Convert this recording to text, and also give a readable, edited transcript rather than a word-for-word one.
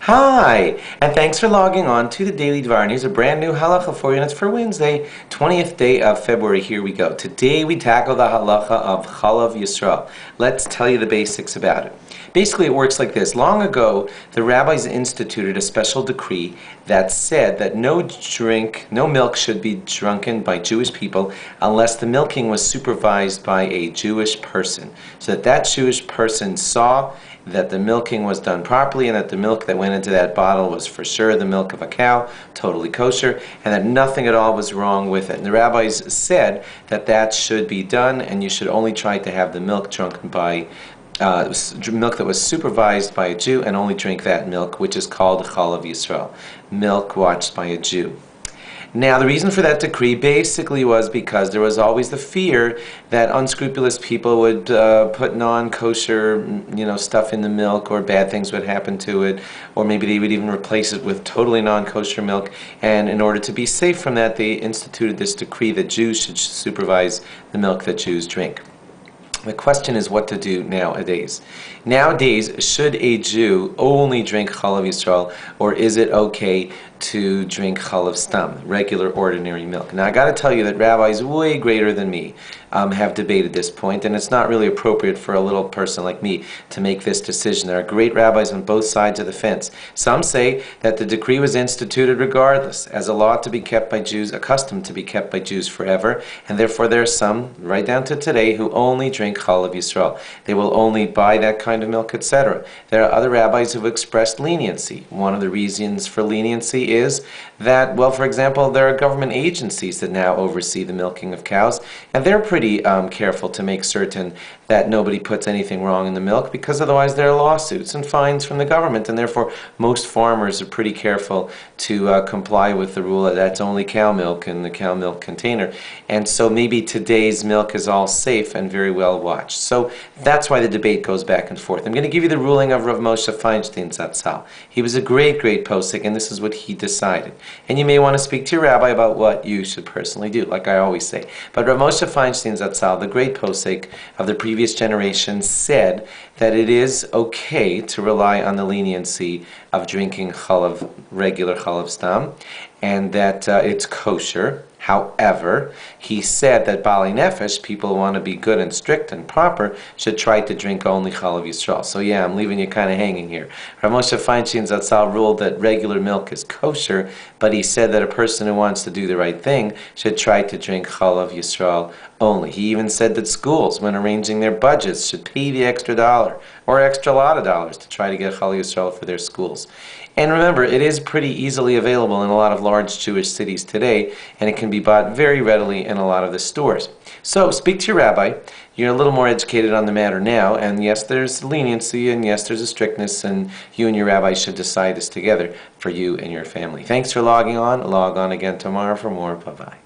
Hi, and thanks for logging on to the Daily Dvar. Here's a brand new Halacha for you, and it's for Wednesday, 20th day of February. Here we go. Today we tackle the Halacha of Chalav Yisrael. Let's tell you the basics about it. Basically, it works like this. Long ago, the rabbis instituted a special decree that said that no milk should be drunken by Jewish people unless the milking was supervised by a Jewish person, so that Jewish person saw that the milking was done properly and that the milk that went into that bottle was for sure the milk of a cow, totally kosher, and that nothing at all was wrong with it. And the rabbis said that that should be done, and you should only try to have the milk drunken by milk that was supervised by a Jew, and only drink that milk, which is called Chalav Yisrael, milk watched by a Jew. Now, the reason for that decree basically was because there was always the fear that unscrupulous people would put non-kosher, stuff in the milk, or bad things would happen to it, or maybe they would even replace it with totally non-kosher milk. And in order to be safe from that, they instituted this decree that Jews should supervise the milk that Jews drink. The question is what to do nowadays. Nowadays, should a Jew only drink Chalav Yisrael, or is it okay to drink Chalav Stam, regular ordinary milk? Now, I got to tell you that rabbis way greater than me have debated this point, and it's not really appropriate for a little person like me to make this decision. There are great rabbis on both sides of the fence. Some say that the decree was instituted regardless, as a law to be kept by Jews, accustomed to be kept by Jews forever, and therefore there are some, right down to today, who only drink Chalav Yisrael. They will only buy that kind of milk, etc. There are other rabbis who have expressed leniency. One of the reasons for leniency is that, well, for example, there are government agencies that now oversee the milking of cows, and they're pretty careful to make certain that nobody puts anything wrong in the milk, because otherwise there are lawsuits and fines from the government, and therefore most farmers are pretty careful to comply with the rule that that's only cow milk in the cow milk container. And so maybe today's milk is all safe and very well watched. So that's why the debate goes back and forth. I'm going to give you the ruling of Rav Moshe Feinstein Zatzal. He was a great posek, and this is what he decided. And you may want to speak to your rabbi about what you should personally do, like I always say. But Rav Moshe Feinstein Zatzal, the great posek of the previous generation, said that it is okay to rely on the leniency of drinking chalav, regular chalav stam, and that it's kosher. However, he said that Bali Nefesh, people who want to be good and strict and proper, should try to drink only Chalav Yisrael. So yeah, I'm leaving you kind of hanging here. Rav Moshe Feinstein Zatzal ruled that regular milk is kosher, but he said that a person who wants to do the right thing should try to drink Chalav Yisrael only. He even said that schools, when arranging their budgets, should pay the extra dollar or extra lot of dollars to try to get Chalav Yisrael for their schools. And remember, it is pretty easily available in a lot of large Jewish cities today, and it can be bought very readily in a lot of the stores. So speak to your rabbi. You're a little more educated on the matter now, and yes, there's leniency, and yes, there's a strictness, and you and your rabbi should decide this together for you and your family. Thanks for logging on. Log on again tomorrow for more. Bye-bye.